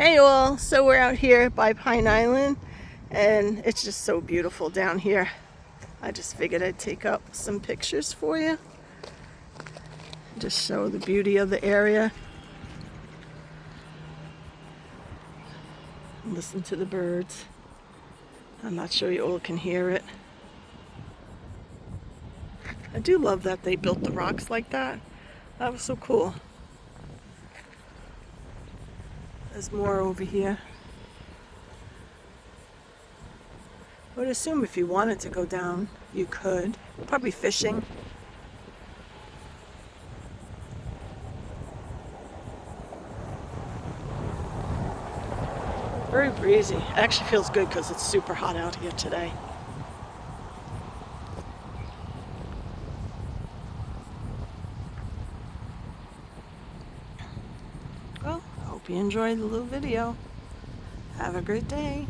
Hey all, so we're out here by Pine Island and it's just so beautiful down here. I just figured I'd take up some pictures for you. Just show the beauty of the area. Listen to the birds. I'm not sure you all can hear it. I do love that they built the rocks like that. That was so cool. There's more over here. I would assume if you wanted to go down, you could. Probably fishing. Very breezy. It actually feels good because it's super hot out here today. Well, I hope you enjoyed the little video. Have a great day.